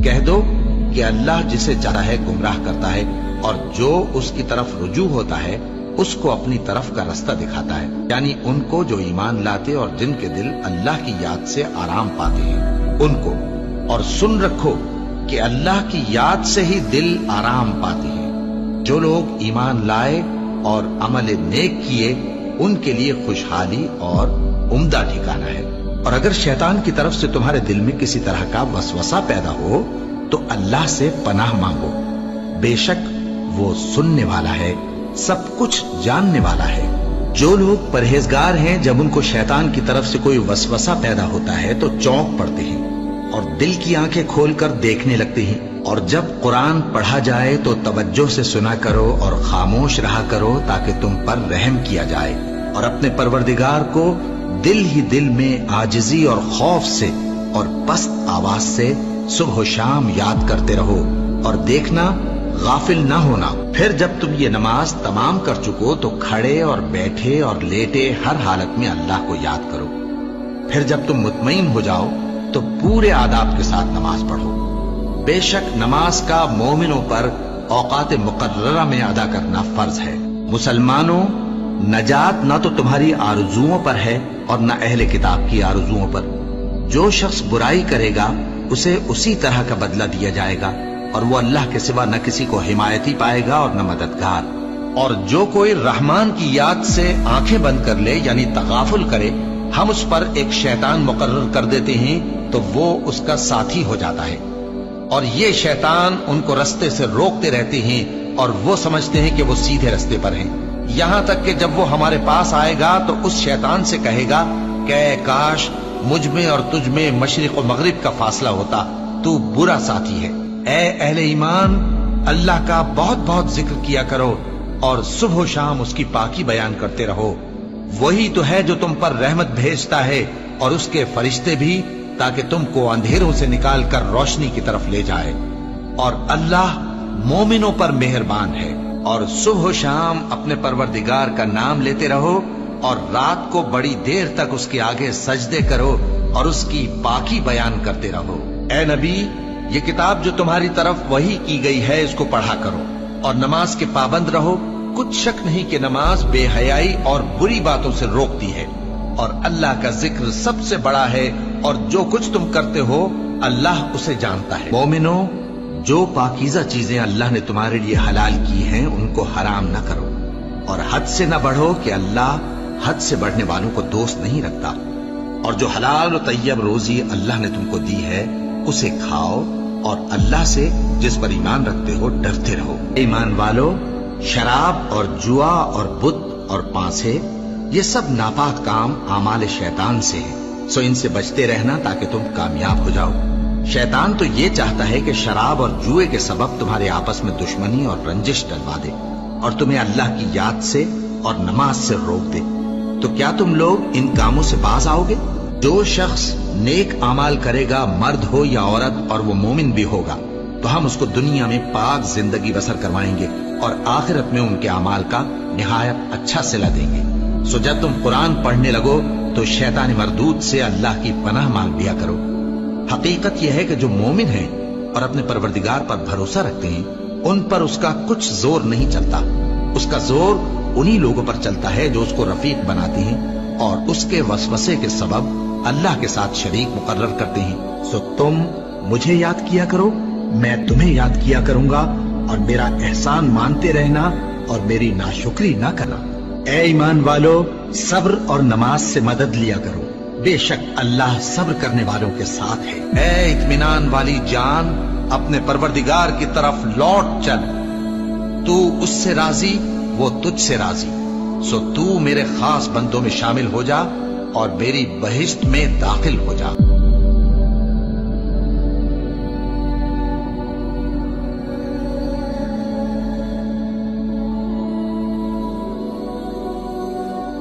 کہہ دو کہ اللہ جسے چاہتا ہے گمراہ کرتا ہے اور جو اس کی طرف رجوع ہوتا ہے اس کو اپنی طرف کا رستہ دکھاتا ہے، یعنی ان کو جو ایمان لاتے اور جن کے دل اللہ کی یاد سے آرام پاتے ہیں ان کو۔ اور سن رکھو کہ اللہ کی یاد سے ہی دل آرام پاتے ہیں۔ جو لوگ ایمان لائے اور عمل نیک کیے ان کے لیے خوشحالی اور عمدہ ٹھکانہ ہے۔ اور اگر شیطان کی طرف سے تمہارے دل میں کسی طرح کا وسوسہ پیدا ہو تو اللہ سے پناہ مانگو، بے شک وہ سننے والا ہے، سب کچھ جاننے والا ہے۔ جو لوگ پرہیزگار ہیں جب ان کو شیطان کی طرف سے کوئی وسوسہ پیدا ہوتا ہے تو چونک پڑتے ہیں اور دل کی آنکھیں کھول کر دیکھنے لگتے ہیں، اور جب قرآن پڑھا جائے تو توجہ سے سنا کرو اور خاموش رہا کرو تاکہ تم پر رحم کیا جائے، اور اپنے پروردگار کو دل ہی دل میں عاجزی اور خوف سے اور پست آواز سے صبح و شام یاد کرتے رہو، اور دیکھنا غافل نہ ہونا۔ پھر جب تم یہ نماز تمام کر چکو تو کھڑے اور بیٹھے اور لیٹے ہر حالت میں اللہ کو یاد کرو۔ پھر جب تم مطمئن ہو جاؤ تو پورے آداب کے ساتھ نماز پڑھو۔ بے شک نماز کا مومنوں پر اوقات مقررہ میں ادا کرنا فرض ہے۔ مسلمانوں، نجات نہ تو تمہاری آرزوؤں پر ہے اور نہ اہل کتاب کی آرزوؤں پر۔ جو شخص برائی کرے گا اسے اسی طرح کا بدلہ دیا جائے گا، اور وہ اللہ کے سوا نہ کسی کو حمایتی پائے گا اور نہ مددگار۔ اور جو کوئی رحمان کی یاد سے آنکھیں بند کر لے یعنی تغافل کرے، ہم اس پر ایک شیطان مقرر کر دیتے ہیں تو وہ اس کا ساتھی ہو جاتا ہے، اور یہ شیطان ان کو رستے سے روکتے رہتے ہیں اور وہ سمجھتے ہیں کہ وہ سیدھے رستے پر ہیں، یہاں تک کہ جب وہ ہمارے پاس آئے گا تو اس شیطان سے کہے گا کہ اے کاش مجھ میں اور تجھ میں مشرق و مغرب کا فاصلہ ہوتا، تو برا ساتھی ہے۔ اے اہل ایمان، اللہ کا بہت بہت ذکر کیا کرو اور صبح و شام اس کی پاکی بیان کرتے رہو، وہی تو ہے جو تم پر رحمت بھیجتا ہے اور اس کے فرشتے بھی، تاکہ تم کو اندھیروں سے نکال کر روشنی کی طرف لے جائے۔ اور اللہ مومنوں پر مہربان ہے۔ اور صبح و شام اپنے پروردگار کا نام لیتے رہو، اور رات کو بڑی دیر تک اس کے آگے سجدے کرو اور اس کی پاکی بیان کرتے رہو۔ اے نبی، یہ کتاب جو تمہاری طرف وحی کی گئی ہے اس کو پڑھا کرو اور نماز کے پابند رہو۔ کچھ شک نہیں کہ نماز بے حیائی اور بری باتوں سے روکتی ہے، اور اللہ کا ذکر سب سے بڑا ہے، اور جو کچھ تم کرتے ہو اللہ اسے جانتا ہے۔ مومنو، جو پاکیزہ چیزیں اللہ نے تمہارے لیے حلال کی ہیں ان کو حرام نہ کرو، اور حد سے نہ بڑھو کہ اللہ حد سے بڑھنے والوں کو دوست نہیں رکھتا، اور جو حلال و طیب روزی اللہ نے تم کو دی ہے اسے کھاؤ، اور اللہ سے جس پر ایمان رکھتے ہو ڈرتے رہو۔ ایمان والو، شراب اور جوا اور بت اور پانسے یہ سب ناپاک کام اعمال شیطان سے ہیں، سو ان سے بچتے رہنا تاکہ تم کامیاب ہو جاؤ۔ شیطان تو یہ چاہتا ہے کہ شراب اور جوئے کے سبب تمہارے آپس میں دشمنی اور رنجش ڈلوا دے اور تمہیں اللہ کی یاد سے اور نماز سے روک دے۔ تو کیا تم لوگ ان کاموں سے باز آؤ گے؟ جو شخص نیک اعمال کرے گا، مرد ہو یا عورت، اور وہ مومن بھی ہوگا، تو ہم اس کو دنیا میں پاک زندگی بسر کروائیں گے اور آخرت میں ان کے اعمال کا نہایت اچھا صلہ دیں گے۔ سو جب تم قرآن پڑھنے لگو تو شیطان مردود سے اللہ کی پناہ مانگ لیا کرو۔ حقیقت یہ ہے کہ جو مومن ہیں اور اپنے پروردگار پر بھروسہ رکھتے ہیں ان پر اس کا کچھ زور نہیں چلتا، اس کا زور انہی لوگوں پر چلتا ہے جو اس کو رفیق بناتے ہیں اور اس کے وسوسے کے سبب اللہ کے ساتھ شریک مقرر کرتے ہیں۔ سو تم مجھے یاد کیا کرو، میں تمہیں یاد کیا کروں گا، اور میرا احسان مانتے رہنا اور میری ناشکری نہ کرنا۔ اے ایمان والو، صبر اور نماز سے مدد لیا کرو، بے شک اللہ صبر کرنے والوں کے ساتھ ہے۔ اے اطمینان والی جان، اپنے پروردگار کی طرف لوٹ چل، تو اس سے راضی وہ تجھ سے راضی، سو تو میرے خاص بندوں میں شامل ہو جا اور میری بہشت میں داخل ہو جا۔